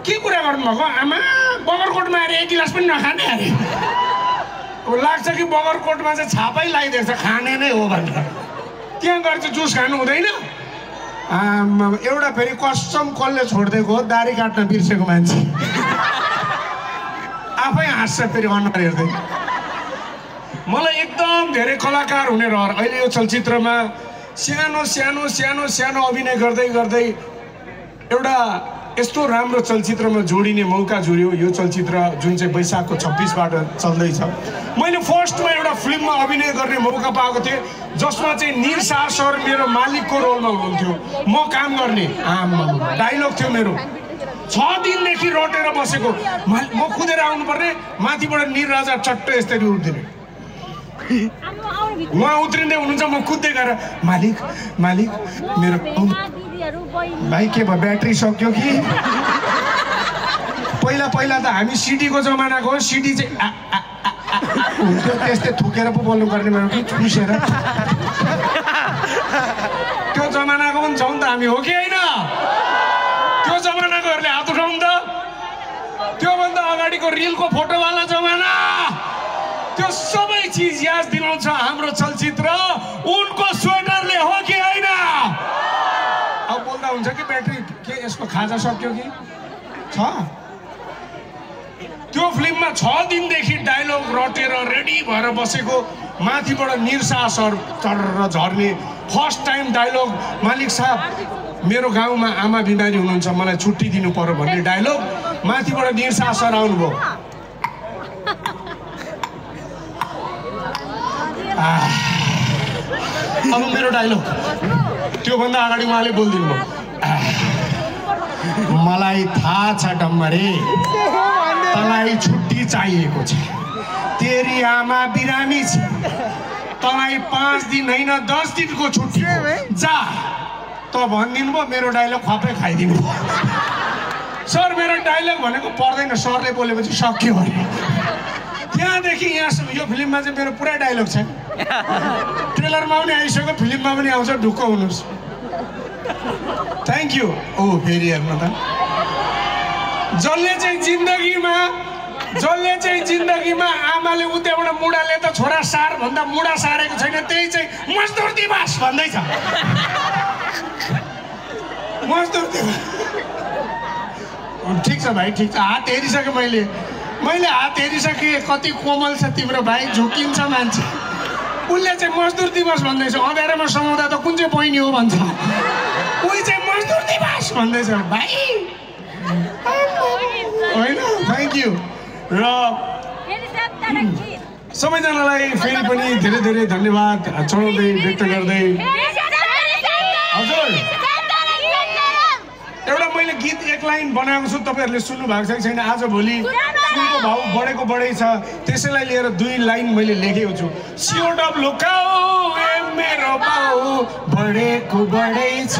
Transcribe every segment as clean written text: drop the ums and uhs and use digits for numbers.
के कुरा गर्नुभएको आमा बगरकोटमा आएर एक गिलास पनि नखाने अरे लाग्छ कि बगरकोटमा चाहिँ छापै लगाइदिएको छ खाने नै हो भनेर त्यहाँ गएर चाहिँ जुस खानु हुँदैन एउटा फेरि कसम कसले छोडिदिएको हो दारी काट्न बिर्सेको मान्छे आफै हाँस्छ फेरि अनुहार हेर्दै मलाई एकदम धेरै कलाकार हुने रहर अहिले यो चलचित्रमा सानो सानो सानो सानो अभिनय गर्दै गर्दै एउटा यस्तो राम्रो चलचित्रमा जोडिने मौका जुर्यो यो चलचित्र जुन चाहिँ वैशाखको 26बाट चल्दैछ मैले फर्स्टमा एउटा फिल्ममा अभिनय गर्ने मौका पाएको थिएँ जसमा चाहिँ निरसा सर मेरो मालिकको रोलमा हुनुहुन्थ्यो म काम गर्ने डाइलग थियो मेरो 6 दिनदेखि रोटेर बसेको म कुदेर आउनुपर्ने माथिबाट निरराजा चट्ट यस्तरी उठ्दिने उहाँ उत्रिँदै हुनुहुन्छ म कुद्दै गएर मालिक मालिक मेरो भाइ के भयो ब्याट्री सक्यो कि पहिला पहिला त हामी सिडीको जमानाको हो सिडी चाहिँ हुन्थ्यो त्यस्तै थुकेर पो बोल्नु पर्ने मेरो कि ठुसेर त्यो जमानाको पनि छौँ त हामी हो कि होइन त्यो जमानाकोहरूले हात उठाउँ त त्योभन्दा अगाडिको रिलको फोटोवाला जमाना त्यो सबै चिज याद दिलाउँछ हाम्रो चलचित्र उनको स्वेटरले हो कि होइन अब बोल्दा हुन्छ कि ब्याट्री के यसको खाजा सक्यो कि छ त्यो फिल्ममा 6 दिनदेखि डायलग रटेर रेडी भएर बसेको माथिबाट निरसा सर चढेर झर्ने फर्स्ट टाइम डायलग मालिक साहब मेरो गाउँमा आमा बिमारी हुनुहुन्छ मलाई छुट्टी दिनु पर्यो भन्ने डायलग माथिबाट निरसा सर आउनुभयो अब मेरो डायलग त्योभन्दा अगाडि उहाँले बोलिदिनु भयो मलाई थाहा छ डम्बरे तँलाई छुट्टी चाहिएको छ तेरी आमा बिरामी छ तँलाई 5 दिन होइन 10 दिनको छुट्टी जा त भनिदिनु भयो मेरो डायलग खपै खाइदिनु भयो सर मेरो डायलग भनेको पर्दैन सरले बोलेपछि सक्यो भने त्यहाँदेखि यहाँसम्म यो फिल्ममा चाहिँ मेरो पुरै डायलग छ ट्रेलरमा पनि आइसक्यो फिल्ममा पनि आउँछ ढुक्क हुनुहोस् थ्याङ्क यू ओ फेरि हेर्नु त जसले चाहिँ जिन्दगीमा आमाले उतैबाट मुढाले त छोरा सार भन्दा मुढा सारेको छैन त्यही चाहिँ मजदुर दिवस भन्दैछ मजदुर दिवस ठिक छ भाइ ठिक छ हात हेरिसकेँ मैले हात हेरिसकेँ कति कोमल छ तिम्रो भाइ झुकिन्छ मान्छे उसले चाहिँ मजदुर दिवस भन्दैछ अँध्यारोमा समाउँदा त कुन चाहिँ बहिनी हो भन्छ उही चाहिँ मजदुर दिवस भन्दैछ भाइ होइन थ्याङ्क यू र सबैजनालाई फेरि पनि धेरै धेरै धन्यवाद चढाउँदै व्यक्त गर्दै हजुर एउटा मैले गीत एक लाइन बनाएको छु तपाईँहरूले सुन्नु भएको छ कि छैन आजभोलि सुनको भाउ बढेको बढै छ त्यसैलाई लिएर 2 लाइन मैले लेखेको छु सिओडब्ल्यू काउ ए मेरो बाउ बढेको बढै छ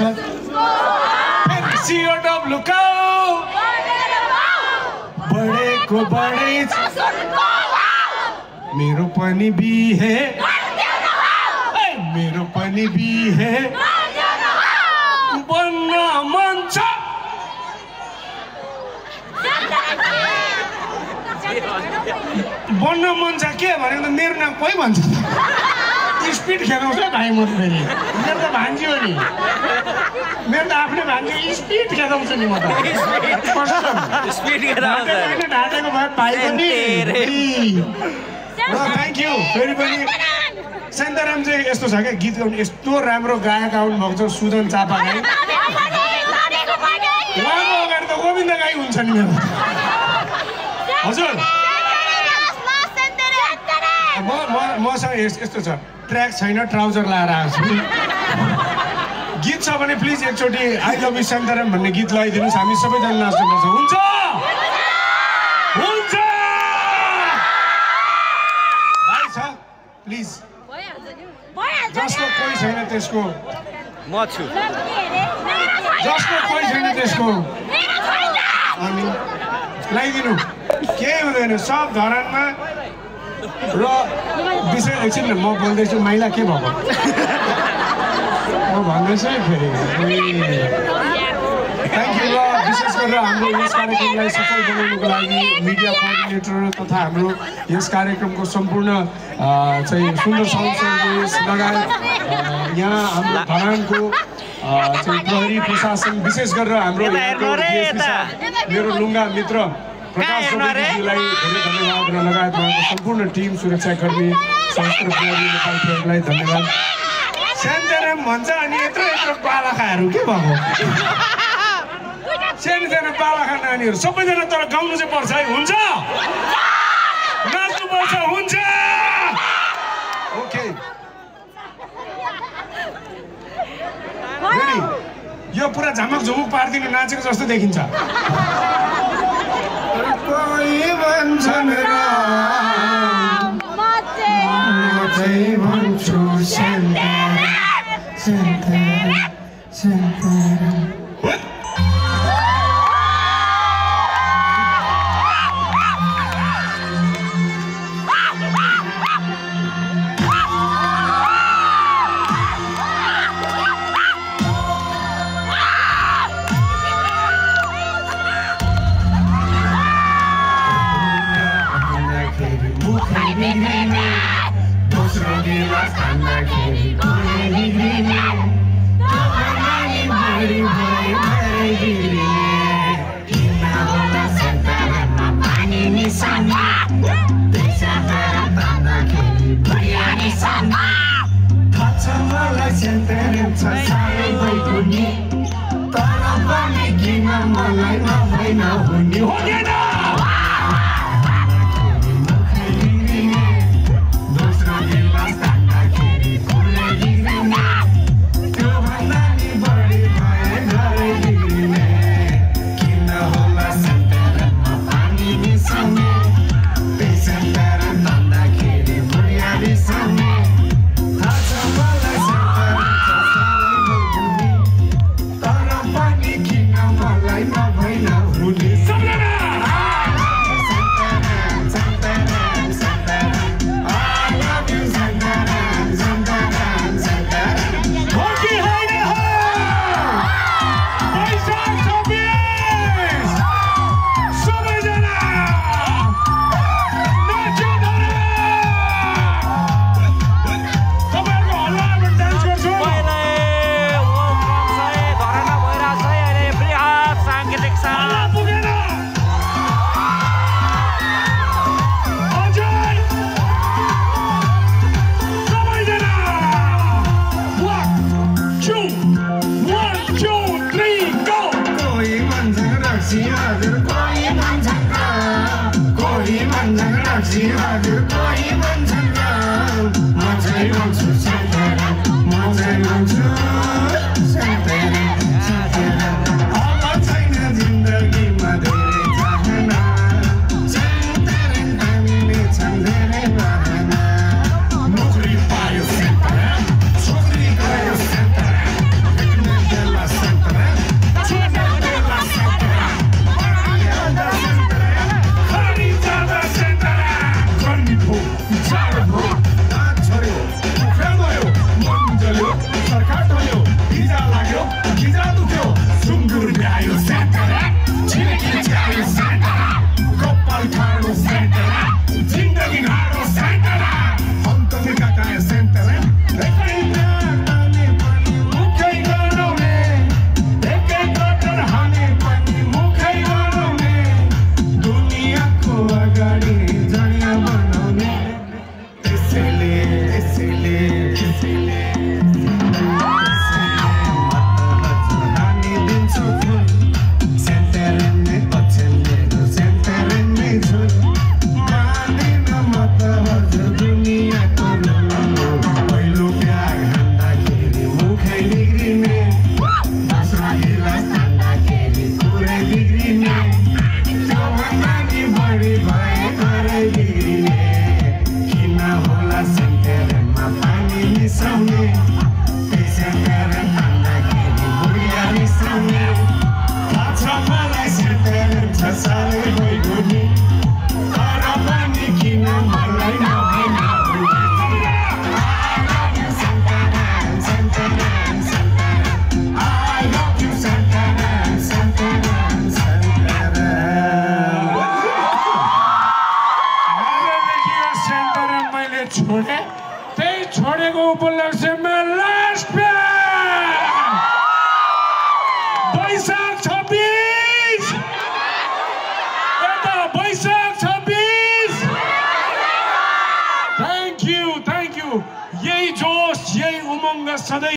सिओडब्ल्यू काउ बढेको बढै छ मेरो पनि बिहे मेरो पनि बिहे बन्न मन छ बन्न मन छ के भनेको त मेरो नाम कोही भन्छ स्पिड खेलाउँछ भाइ म फेरि मेरो त भान्जी हो नि मेरो त आफ्नै भान्जी स्पिड खेलाउँछ नि म त ढाँटेको भए भाइ पनि थ्याङ्क यू फेरि पनि शान्ताराम चाहिँ यस्तो छ क्या गीत गाउने यस्तो राम्रो गायक आउनुभएको छ सुदन चापा गाई उहाँको अगाडि त गोविन्द गाई हुन्छ नि मेरो हजुर मसँग यस्तो छ ट्र्याक छैन ट्राउजर लाएर आएको छु गीत छ भने प्लिज एकचोटि आई लभ यु शान्ताराम भन्ने गीत लगाइदिनुहोस् हामी सबैजना नाच्नुपर्छ हुन्छ हुन्छ भाइ छ प्लिज जसको कोही छैन त्यसको म छु जसको कोही छैन त्यसको अनि लगाइदिनु केही हुँदैन सब धरानमा र विषय एकछिन म बोल्दैछु माइला के भएको म भन्दैछु है फेरि थ्याङ्क यू ल विशेष गरेर हाम्रो यस कार्यक्रमलाई सफल बनाउनुको लागि मिडिया कोअर्डिनेटर तथा हाम्रो यस कार्यक्रमको सम्पूर्ण चाहिँ सुन्दर साउन्ड सर्भिस लगायत यहाँ हाम्रो धरानको चाहिँ प्रहरी प्रशासन विशेष गरेर हाम्रो मेरो लुङ्गा मित्र प्रकाश जोशीजीलाई धेरै धन्यवाद र लगायत उहाँको सम्पूर्ण टिम सुरक्षाकर्मी सशस्त्र प्रहरी नेपाल प्रहरीलाई धन्यवाद। सानोतिनो भन्छ अनि यत्रो बालखाहरू के भएको सानोतिनो बालखा नानीहरू सबैजना तर गाउनु चाहिँ पर्छ है हुन्छ नाच्नु पर्छ हुन्छ ओके यो पुरा झमक झुमुक पारिदिनु नाचेको जस्तो देखिन्छ। कोही भन्छन् राम म चाहिँ भन्छु भने त्यही छोडेको उपलक्ष्यमा लास्ट वैशाख 26 यता वैशाख 26 थ्याङ्क यू यही जोश यही उमङ्ग सधैँ